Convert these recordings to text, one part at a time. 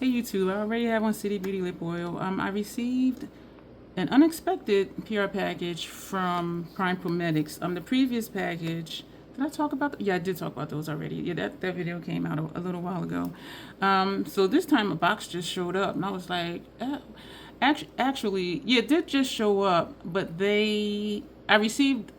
Hey YouTube, I already have one City Beauty lip oil. I received an unexpected PR package from Prometics. The previous package, did I talk about? Yeah, I did talk about those already. Yeah, that video came out a little while ago. So this time a box just showed up, and I was like, actually, yeah, it did just show up, but I received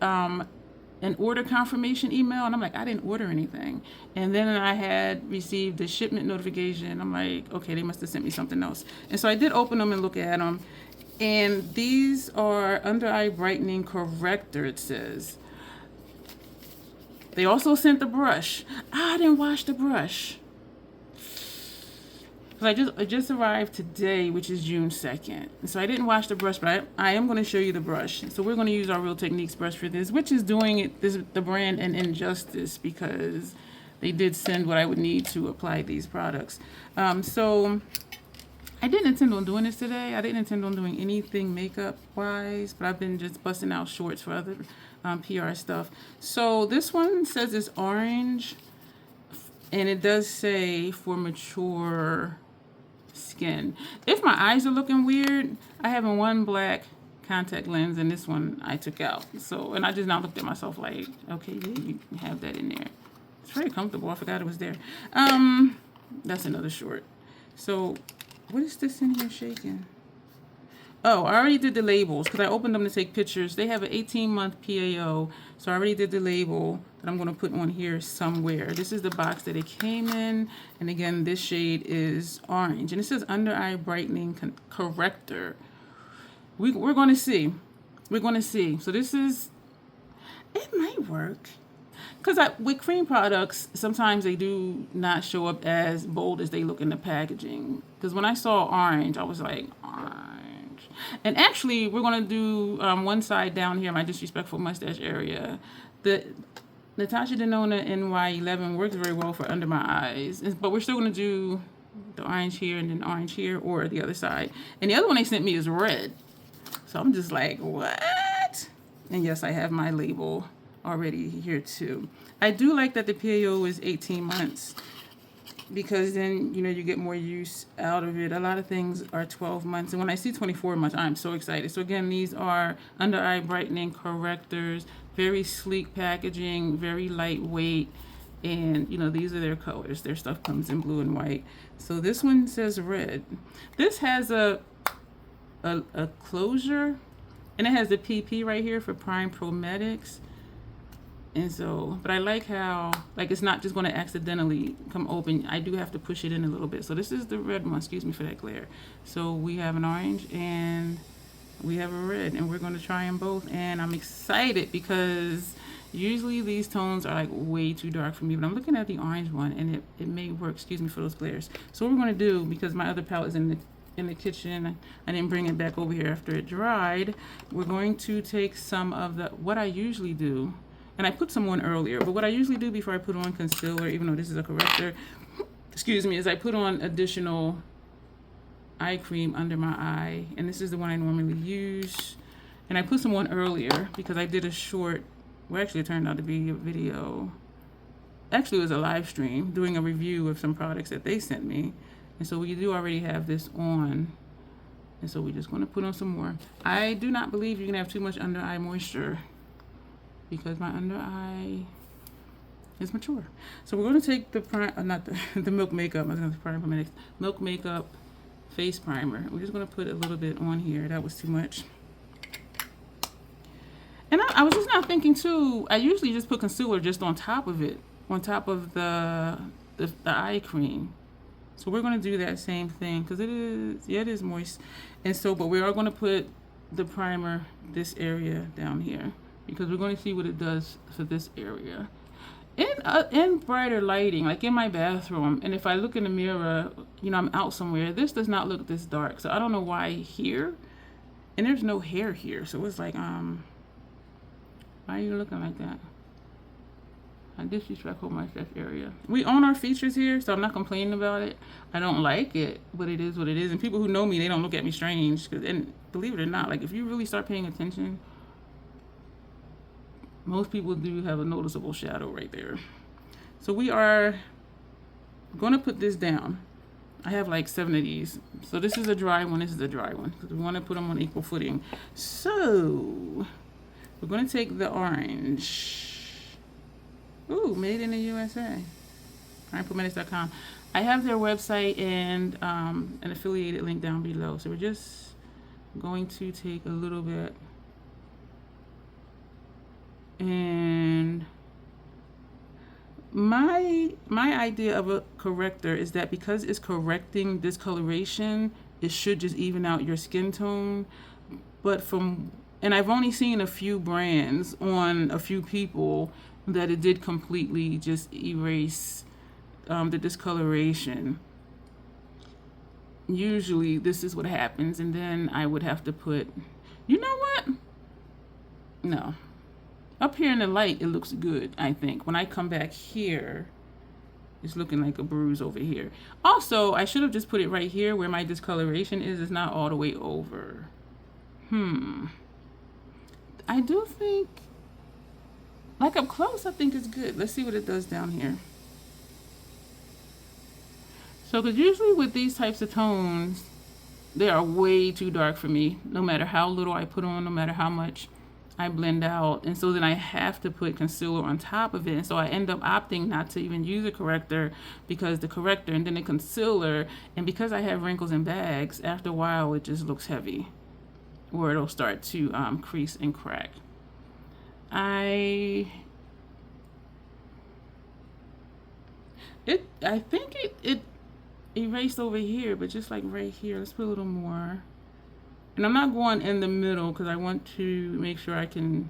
an order confirmation email, and I'm like, I didn't order anything. And then I had received the shipment notification. I'm like, okay, they must have sent me something else. And so I did open them and look at them. And these are Under Eye Brightening Corrector, it says. They also sent the brush. I didn't wash the brush. So I just arrived today, which is June 2nd. So I didn't wash the brush, but I am going to show you the brush. So we're going to use our Real Techniques brush for this, which is doing the brand an injustice because they did send what I would need to apply these products. So I didn't intend on doing this today. I didn't intend on doing anything makeup-wise, but I've been just busting out shorts for other PR stuff. So this one says it's orange, and it does say for mature skin. If my eyes are looking weird, I have one black contact lens, and this one I took out. So, and I just now looked at myself like, okay, yeah, you have that in there. It's very comfortable. I forgot it was there. That's another short. So, what is this in here shaking? Oh, I already did the labels because I opened them to take pictures. They have an 18-month PAO, so I already did the label that I'm going to put on here somewhere. This is the box that it came in, and again, this shade is orange, and it says Under Eye Brightening Corrector. We're going to see. We're going to see. So this is, it might work. Because with cream products, sometimes they do not show up as bold as they look in the packaging. Because when I saw orange, I was like, orange. And actually, we're going to do one side down here, my disrespectful mustache area. The Natasha Denona NY11 works very well for under my eyes. But we're still going to do the orange here and then orange here, or the other side. And the other one they sent me is red. So I'm just like, what? And yes, I have my label already here too. I do like that the PAO is 18 months because then, you know, you get more use out of it. A lot of things are 12 months. And when I see 24 months, I'm so excited. So again, these are Under Eye Brightening Correctors, very sleek packaging, very lightweight. And, you know, these are their colors. Their stuff comes in blue and white. So this one says red. This has a closure, and it has the PP right here for Prime Prometics. And so, but I like how, like, it's not just going to accidentally come open. I do have to push it in a little bit. So this is the red one. Excuse me for that glare. So we have an orange and we have a red, and we're going to try them both. And I'm excited because usually these tones are like way too dark for me. But I'm looking at the orange one, and it may work. Excuse me for those glares. So what we're going to do, because my other palette is in the kitchen, I didn't bring it back over here after it dried. We're going to take some of what I usually do. And I put some on earlier, but what I usually do before I put on concealer, even though this is a corrector, excuse me, is I put on additional eye cream under my eye. And this is the one I normally use. And I put some on earlier because I did a short, well, actually it turned out to be a video. Actually, it was a live stream doing a review of some products that they sent me. And so we do already have this on. And so we're just going to put on some more. I do not believe you can have too much under eye moisture, because my under eye is mature. So we're going to take the Milk Makeup, I was going to say Prometics, Milk Makeup face primer. We're just going to put a little bit on here. That was too much. And I was just now thinking too, I usually just put concealer just on top of it, on top of the eye cream. So we're going to do that same thing because it is moist. And so, but we are going to put the primer this area down here, because we're going to see what it does for this area. In brighter lighting, like in my bathroom, and if I look in the mirror, you know, I'm out somewhere, this does not look this dark. So I don't know why here, and there's no hair here. So it's like, why are you looking like that? I disrespectful mustache area. We own our features here, so I'm not complaining about it. I don't like it, but it is what it is. And people who know me, they don't look at me strange. And believe it or not, like if you really start paying attention, most people do have a noticeable shadow right there. So we are going to put this down. I have like 7 of these. So this is a dry one, this is a dry one, because we want to put them on equal footing. So we're going to take the orange. Ooh, made in the USA. Prometics.com. I have their website and an affiliated link down below. So we're just going to take a little bit and my idea of a corrector is that because it's correcting discoloration, it should just even out your skin tone. But and I've only seen a few brands on a few people that it did completely just erase the discoloration. Usually this is what happens, and then I would have to put, you know what? No. Up here in the light, it looks good, I think. When I come back here, it's looking like a bruise over here. Also, I should have just put it right here where my discoloration is. It's not all the way over. I do think, like up close, I think it's good. Let's see what it does down here. So, because usually with these types of tones, they are way too dark for me, no matter how little I put on, no matter how much I blend out. And so then I have to put concealer on top of it. And so I end up opting not to even use a corrector, because the corrector and then the concealer, and because I have wrinkles and bags, after a while it just looks heavy, or it'll start to crease and crack. I think it erased over here, but just like right here, let's put a little more. And I'm not going in the middle because I want to make sure I can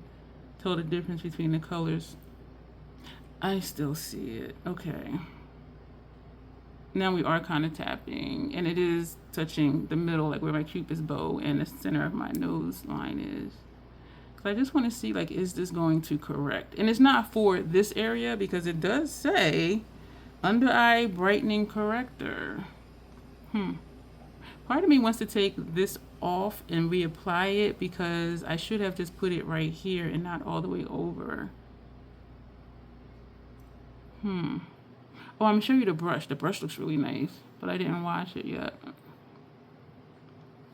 tell the difference between the colors. I still see it. Okay. Now we are kind of tapping, and it is touching the middle, like where my Cupid's bow and the center of my nose line is. So I just want to see, like, is this going to correct? And it's not for this area because it does say Undereye Brightening Corrector. Part of me wants to take this off and reapply it, because I should have just put it right here and not all the way over. Oh, I'm gonna show you the brush. The brush looks really nice, but I didn't wash it yet. I'm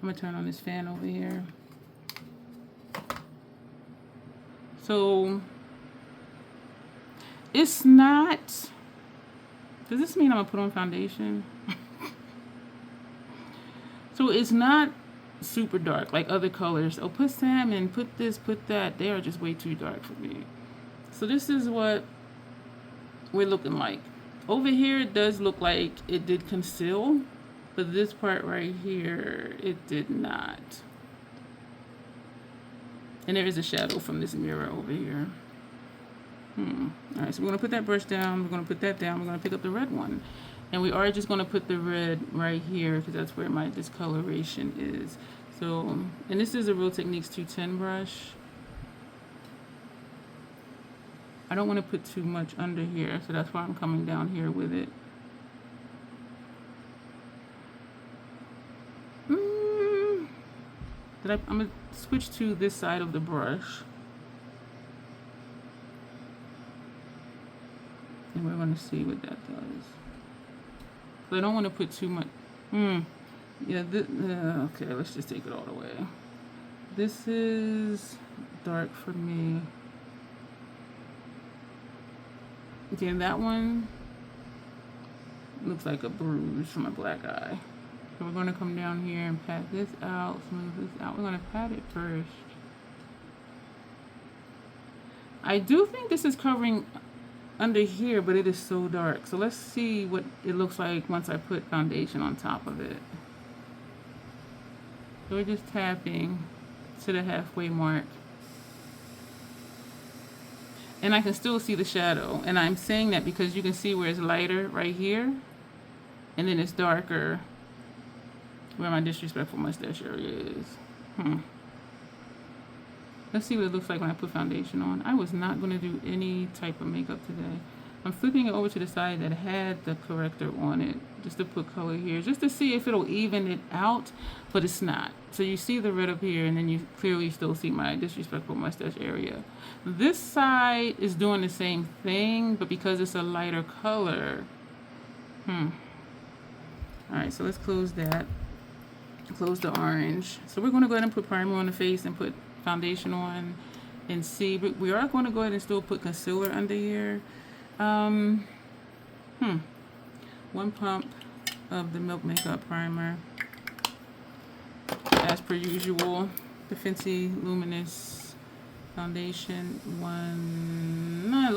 gonna turn on this fan over here. So it's not, does this mean I'm gonna put on foundation? So it's not super dark like other colors. Oh, put salmon, put this, put that. They are just way too dark for me. So this is what we're looking like. Over here, it does look like it did conceal, but this part right here, it did not. And there is a shadow from this mirror over here. All right, so we're gonna put that brush down. We're gonna put that down. We're gonna pick up the red one. And we are just going to put the red right here because that's where my discoloration is. So, and this is a Real Techniques 210 brush. I don't want to put too much under here, so that's why I'm coming down here with it. I'm going to switch to this side of the brush. And we're going to see what that does. I don't want to put too much. Yeah, okay, let's just take it all the way. This is dark for me. Okay, that one looks like a bruise from a black eye. So we're going to come down here and pat this out, smooth this out. We're going to pat it first. I do think this is covering under here, but it is so dark. So let's see what it looks like once I put foundation on top of it. So we're just tapping to the halfway mark. And I can still see the shadow. And I'm saying that because you can see where it's lighter right here, and then it's darker where my disrespectful mustache area is. Let's see what it looks like when I put foundation on. I was not going to do any type of makeup today. I'm flipping it over to the side that had the corrector on it, just to put color here, just to see if it'll even it out, but it's not. So you see the red up here, and then you clearly still see my disrespectful mustache area. This side is doing the same thing, but because it's a lighter color, I All right, so let's close that. Close the orange. So we're going to go ahead and put primer on the face and put foundation on and see. But we are going to go ahead and still put concealer under here. 1 pump of the Milk Makeup Primer. As per usual, the Fenty Luminous Foundation.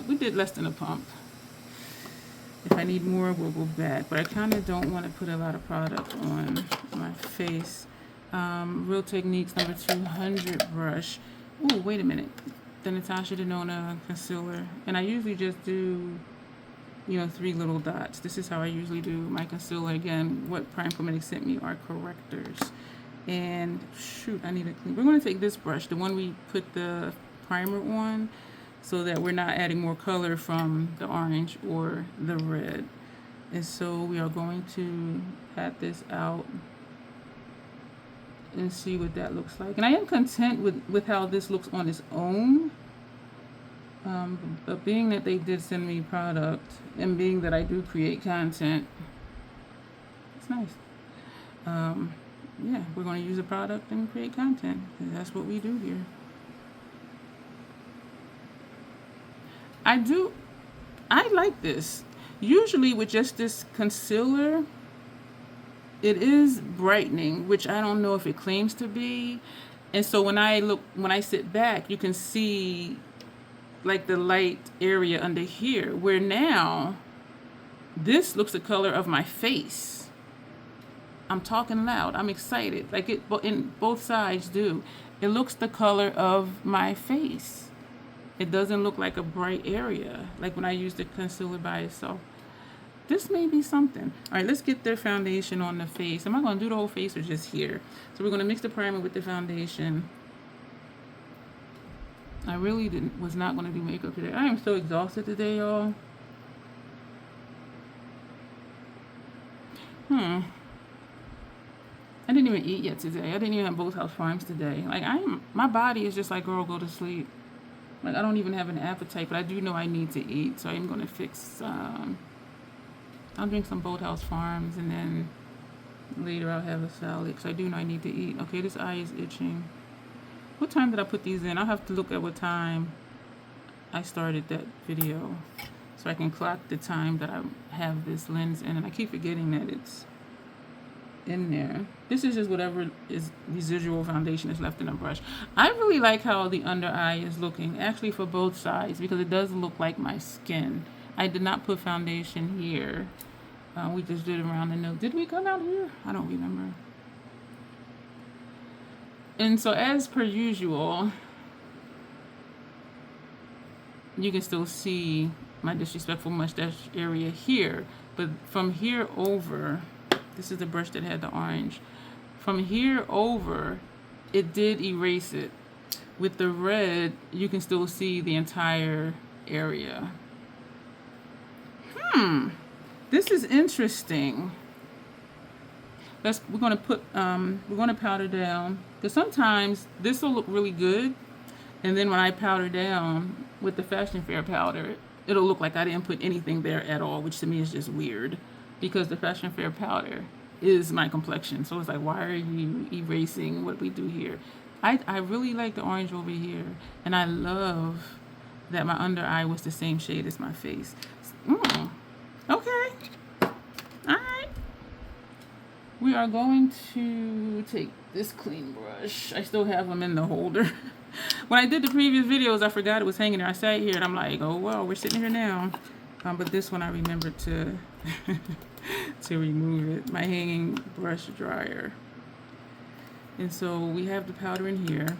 We did less than a pump. If I need more, we'll go back. But I kind of don't want to put a lot of product on my face. Real Techniques number 200 brush. Ooh, wait a minute. The Natasha Denona concealer. And I usually just do, 3 little dots. This is how I usually do my concealer. Again, what Prime Prometics sent me are correctors. And shoot, I need to clean. We're going to take this brush, the one we put the primer on, so that we're not adding more color from the orange or the red. And so we are going to pat this out and see what that looks like. And I am content with how this looks on its own. But being that they did send me product, and being that I do create content, it's nice. Yeah, we're going to use a product and create content. That's what we do here. I like this. Usually with just this concealer, it is brightening, which I don't know if it claims to be. And so when I sit back, you can see like the light area under here, where now this looks the color of my face. I'm talking loud. I'm excited. Like it, in both sides do. It looks the color of my face. It doesn't look like a bright area, like when I use the concealer by itself. This may be something. All right, let's get the foundation on the face. Am I going to do the whole face or just here? So we're going to mix the primer with the foundation. I really was not going to do makeup today. I am so exhausted today, y'all. I didn't even eat yet today. I didn't even have both house farms today. Like my body is just like, girl, go to sleep. Like I don't even have an appetite, but I do know I need to eat. So I'm gonna fix. I'll drink some Boathouse Farms, and then later I'll have a salad because I do know I need to eat. Okay, this eye is itching. What time did I put these in? I'll have to look at what time I started that video so I can clock the time that I have this lens in, and I keep forgetting that it's in there. This is just whatever is residual foundation is left in the brush. I really like how the under eye is looking, actually, for both sides, because it does look like my skin. I did not put foundation here. We just did it around the nose. Did we come out here? I don't remember. And so as per usual, you can still see my disrespectful mustache area here, but from here over, this is the brush that had the orange. From here over, it did erase it. With the red, you can still see the entire area. This is interesting. We're gonna powder down, because sometimes this will look really good, and then when I powder down with the Fashion Fair powder, it'll look like I didn't put anything there at all, which to me is just weird, because the Fashion Fair powder is my complexion. So it's like, why are you erasing what we do here? I really like the orange over here, and I love that my under eye was the same shade as my face. Okay. All right. We are going to take this clean brush. I still have them in the holder. When I did the previous videos, I forgot it was hanging there. I sat here and I'm like, oh, well, we're sitting here now. But this one I remembered to to remove it. My hanging brush dryer. And so we have the powder in here.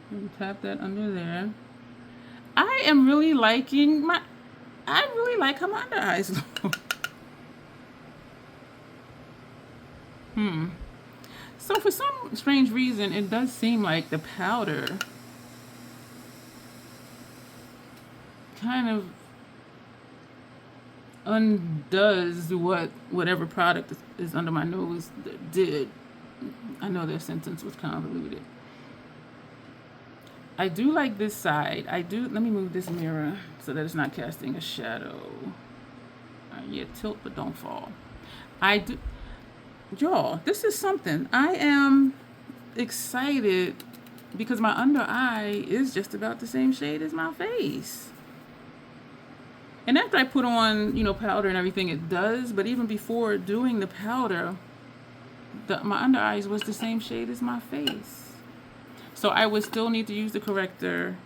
And tap that under there. I am really liking I really like how my under eyes look. So for some strange reason, it does seem like the powder kind of undoes whatever product is under my nose did. I know their sentence was convoluted. I do like this side. Let me move this mirror so that it's not casting a shadow. Yeah, tilt but don't fall. I do, y'all, this is something. I am excited because my under eye is just about the same shade as my face. And after I put on, powder and everything, it does. But even before doing the powder, my under eyes was the same shade as my face. So I would still need to use the corrector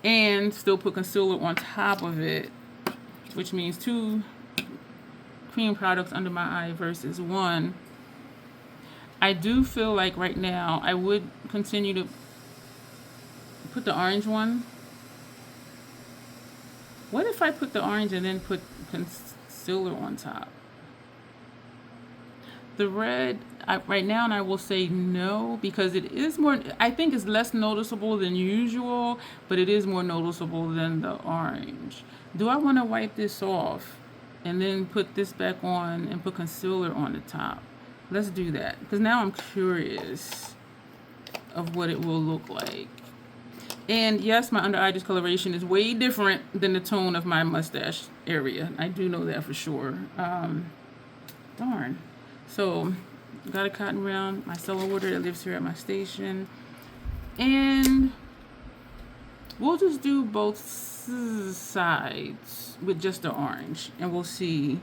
and still put concealer on top of it, which means 2 cream products under my eye versus 1. I do feel like right now I would continue to put the orange one. What if I put the orange and then put concealer on top? The red, right now, and I will say no, because it is more, I think it's less noticeable than usual, but it is more noticeable than the orange. Do I want to wipe this off and then put this back on and put concealer on the top? Let's do that, because now I'm curious of what it will look like. And yes, my under eye discoloration is way different than the tone of my mustache area. I do know that for sure. Darn. So, got a cotton round, my cellar water that lives here at my station. And we'll just do both sides with just the orange. And we'll see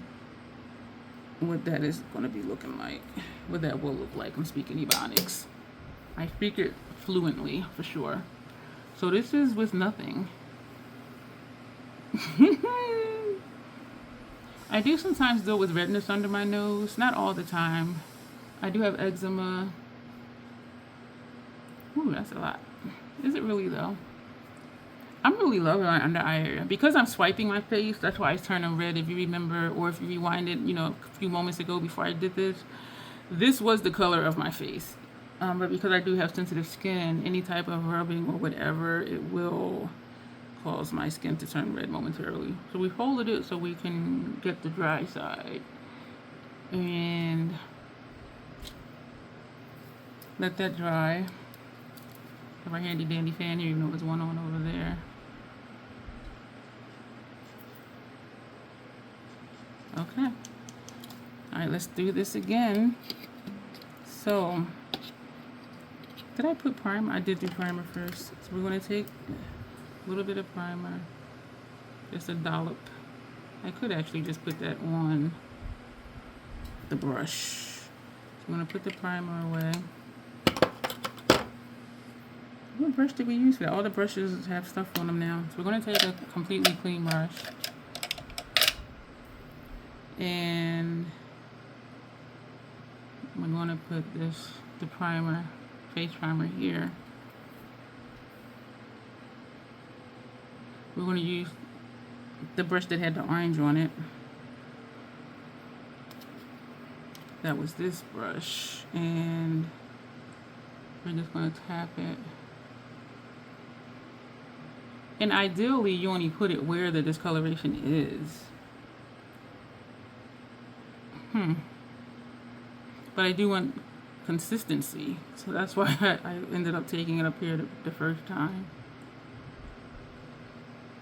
what that is going to be looking like. What that will look like. I'm speaking Ebonics. I speak it fluently, for sure. So this is with nothing. I do sometimes deal with redness under my nose. Not all the time. I do have eczema. Ooh, that's a lot. Is it really though? I'm really loving my under eye area. Because I'm swiping my face, that's why it's turning red, if you remember, or if you rewind it, a few moments ago before I did this. This was the color of my face. But because I do have sensitive skin, any type of rubbing or whatever, it will cause my skin to turn red momentarily. So we folded it so we can get the dry side. And let that dry. Have our handy dandy fan here, there's one on over there. Okay. Alright, let's do this again. So, did I put primer? I did do primer first. So we're going to take a little bit of primer. Just a dollop. I could actually just put that on the brush. So I'm going to put the primer away. What brush did we use for that? All the brushes have stuff on them now. So we're going to take a completely clean brush. And we're going to put the primer, face primer here. We're going to use the brush that had the orange on it. That was this brush. And we're just going to tap it. And ideally, you only put it where the discoloration is. But I do want consistency. So that's why I ended up taking it up here the first time.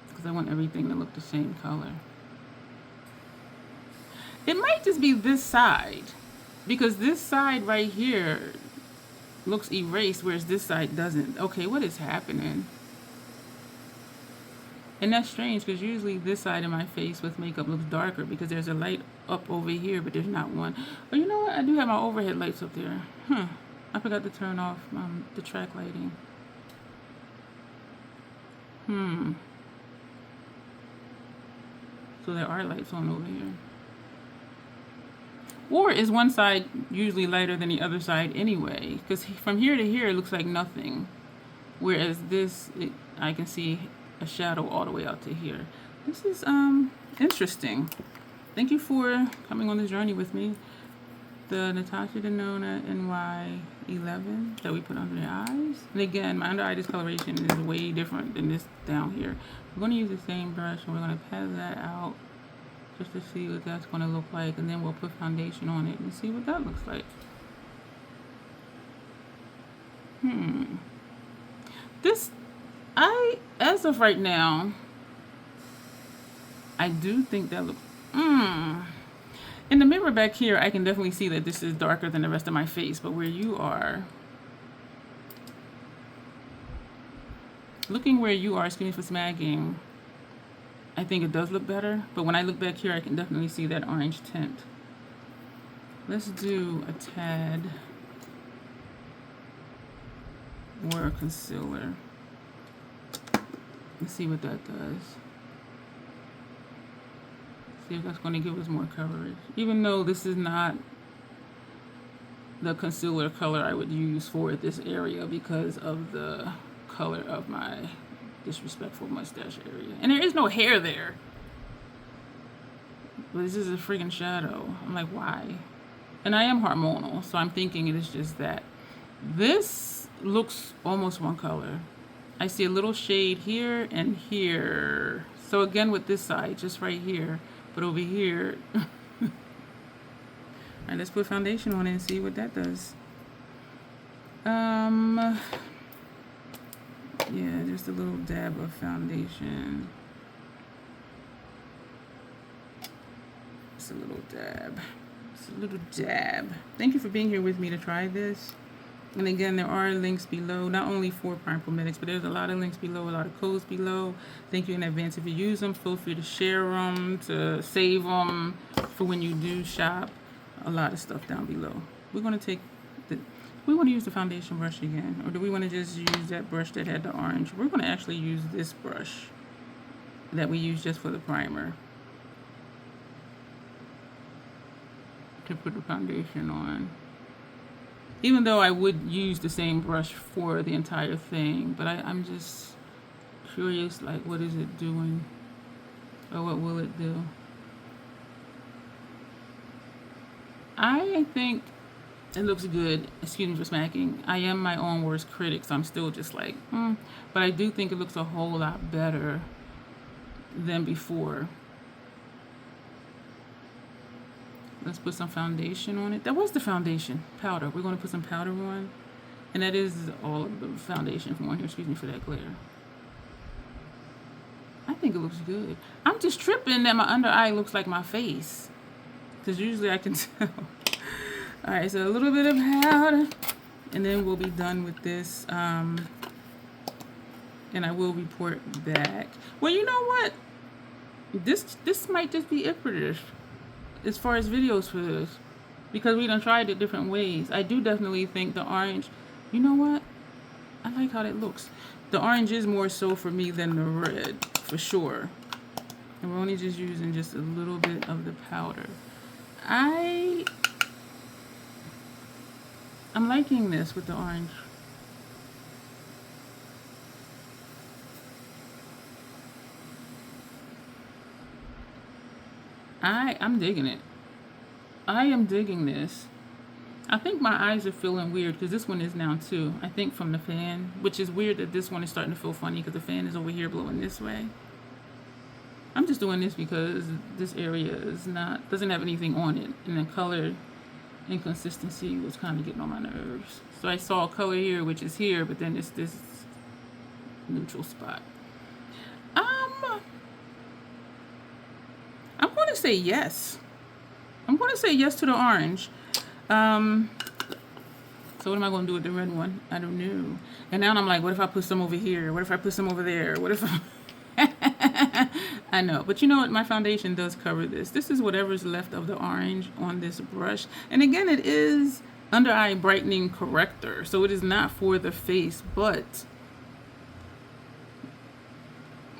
Because I want everything to look the same color. It might just be this side. Because this side right here looks erased, whereas this side doesn't. Okay, what is happening? And that's strange, because usually this side of my face with makeup looks darker because there's a light up over here, but there's not one. But you know what? I do have my overhead lights up there. I forgot to turn off the track lighting. So there are lights on over here. Or is one side usually lighter than the other side anyway? Because from here to here, it looks like nothing. Whereas this, I can see a shadow all the way out to here. This is interesting. Thank you for coming on this journey with me. The Natasha Denona NY11 that we put under the eyes. And again, my under eye discoloration is way different than this down here. We're going to use the same brush and we're going to pat that out just to see what that's going to look like. And then we'll put foundation on it and see what that looks like. This, as of right now, I do think that looks, camera back here, I can definitely see that this is darker than the rest of my face, but where you are, looking where you are, excuse me for smagging, I think it does look better, but when I look back here, I can definitely see that orange tint. Let's do a tad more concealer. Let's see what that does. See if that's going to give us more coverage. Even though this is not the concealer color I would use for this area because of the color of my disrespectful mustache area. And there is no hair there. But this is a freaking shadow. I'm like, why? And I am hormonal, so I'm thinking it is just that. This looks almost one color. I see a little shade here and here. So again with this side, just right here. But over here, all right, let's put foundation on it and see what that does. Yeah, just a little dab of foundation. Just a little dab. Just a little dab. Thank you for being here with me to try this. And again, there are links below, not only for Prometics, but there's a lot of links below, a lot of codes below. Thank you in advance if you use them. Feel free to share them, to save them for when you do shop. A lot of stuff down below. We're going to take the, we want to use the foundation brush again, or do we want to just use that brush that had the orange? We're going to actually use this brush that we use just for the primer to put the foundation on. Even though I would use the same brush for the entire thing, but I'm just curious, like, what is it doing? Or what will it do? I think it looks good. Excuse me for smacking. I am my own worst critic, so I'm still just like, But I do think it looks a whole lot better than before. Let's put some foundation on it. That was the foundation powder. We're going to put some powder on. And that is all of the foundation from on here. Excuse me for that glare. I think it looks good. I'm just tripping that my under eye looks like my face. Because usually I can tell. Alright, so a little bit of powder. And then we'll be done with this. And I will report back. Well, you know what? This might just be it for this. As far as videos for this, because we done tried it different ways. I do definitely think the orange, you know what, I like how that looks. The orange is more so for me than the red, for sure. And we're only just using just a little bit of the powder. I'm liking this with the orange. I'm digging it. I am digging this. I think my eyes are feeling weird because this one is now too. I think from the fan, which is weird that this one is starting to feel funny because the fan is over here blowing this way. I'm just doing this because this area is doesn't have anything on it, and the color inconsistency was kind of getting on my nerves. So I saw a color here, which is here, but then it's this neutral spot. I'm going to say yes. I'm going to say yes to the orange. So what am I going to do with the red one? I don't know. And now I'm like, what if I put some over here? What if I put some over there? What if I know. But you know what? My foundation does cover this. This is whatever's left of the orange on this brush. And again, it is Undereye Brightening Corrector. So it is not for the face, but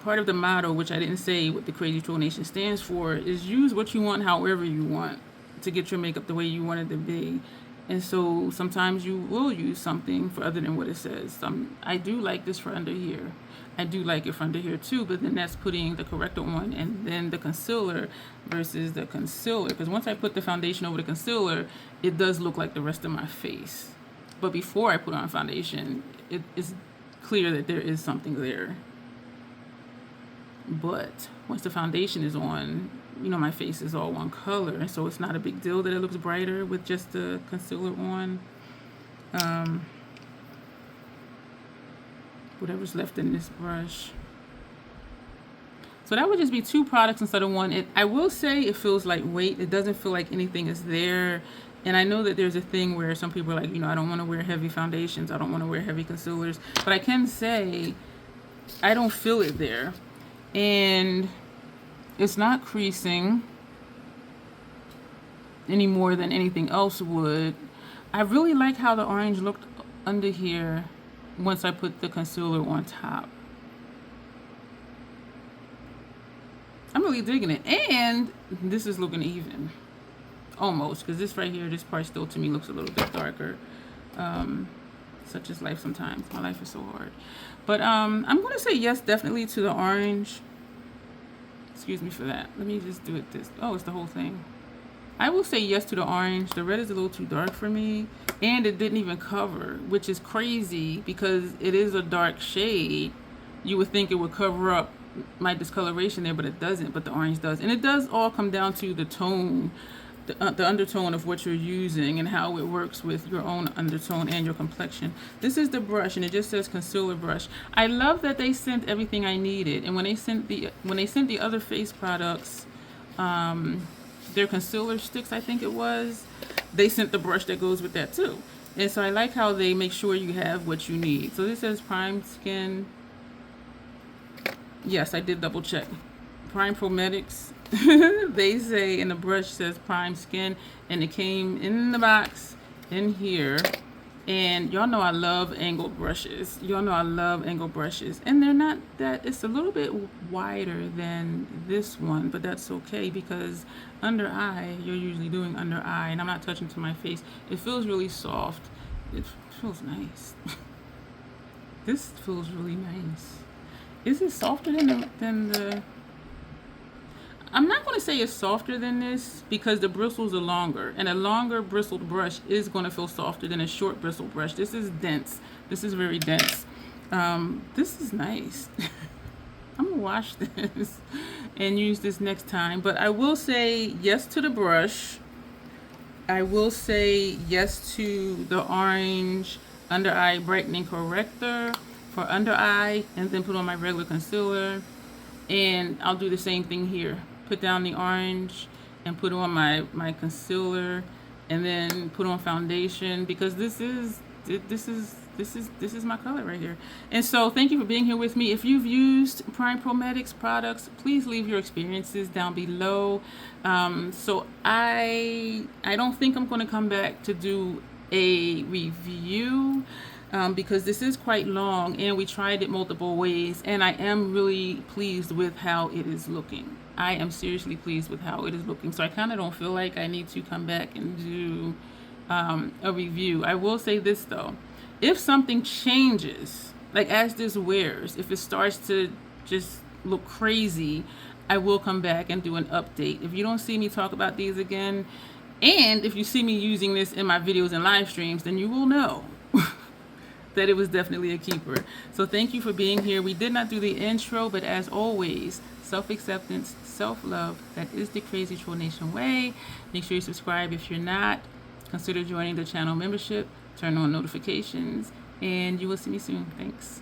part of the motto, which I didn't say what the Crazy Troll Nation stands for, is use what you want however you want to get your makeup the way you want it to be. And so sometimes you will use something for other than what it says. I do like this for under here. I do like it for under here too, but then that's putting the corrector on and then the concealer versus the concealer. Because once I put the foundation over the concealer, it does look like the rest of my face. But before I put on foundation, it is clear that there is something there. But once the foundation is on, you know, my face is all one color, and so it's not a big deal that it looks brighter with just the concealer on. Whatever's left in this brush. So that would just be 2 products instead of 1. I will say it feels lightweight. It doesn't feel like anything is there. And I know that there's a thing where some people are like, I don't want to wear heavy foundations. I don't want to wear heavy concealers. But I can say I don't feel it there. And it's not creasing any more than anything else would. I really like how the orange looked under here once I put the concealer on top. I'm really digging it. And this is looking even. Almost. Because this right here, this part still to me looks a little bit darker. Such is life sometimes. My life is so hard. But I'm going to say yes, definitely to the orange. Excuse me for that. Let me just do it this. Oh, it's the whole thing. I will say yes to the orange. The red is a little too dark for me. And it didn't even cover, which is crazy because it is a dark shade. You would think it would cover up my discoloration there, but it doesn't. But the orange does. And it does all come down to the tone, the undertone of what you're using and how it works with your own undertone and your complexion. This is the brush, and it just says concealer brush. I love that they sent everything I needed. And when they sent the other face products, their concealer sticks, I think it was, they sent the brush that goes with that too. And so I like how they make sure you have what you need. So this says Prime Skin. Yes, I did double check. Prime Prometics. They say, and the brush says Prime Skin, and it came in the box in here. And y'all know I love angled brushes. Y'all know I love angled brushes. And they're not that, it's a little bit wider than this one, but that's okay because under eye, you're usually doing under eye, and I'm not touching to my face. It feels really soft. It feels nice. This feels really nice. Is it softer than the I'm not going to say it's softer than this because the bristles are longer, and a longer bristled brush is going to feel softer than a short bristled brush. This is dense. This is very dense. This is nice. I'm going to wash this and use this next time. But I will say yes to the brush. I will say yes to the orange Undereye Brightening Corrector for under eye, and then put on my regular concealer. And I'll do the same thing here. Put down the orange and put on my concealer, and then put on foundation because this is my color right here. And so thank you for being here with me. If you've used Prime Prometics products, please leave your experiences down below. So I don't think I'm going to come back to do a review because this is quite long and we tried it multiple ways, and I am really pleased with how it is looking. I am seriously pleased with how it is looking. So I kind of don't feel like I need to come back and do a review. I will say this though, if something changes, like as this wears, if it starts to just look crazy, I will come back and do an update. If you don't see me talk about these again, and if you see me using this in my videos and live streams, then you will know that it was definitely a keeper. So thank you for being here. We did not do the intro, but as always, self-acceptance, self-love, that is the Crazy Troll Nation way. Make sure you subscribe if you're not. Consider joining the channel membership, turn on notifications, and you will see me soon. Thanks.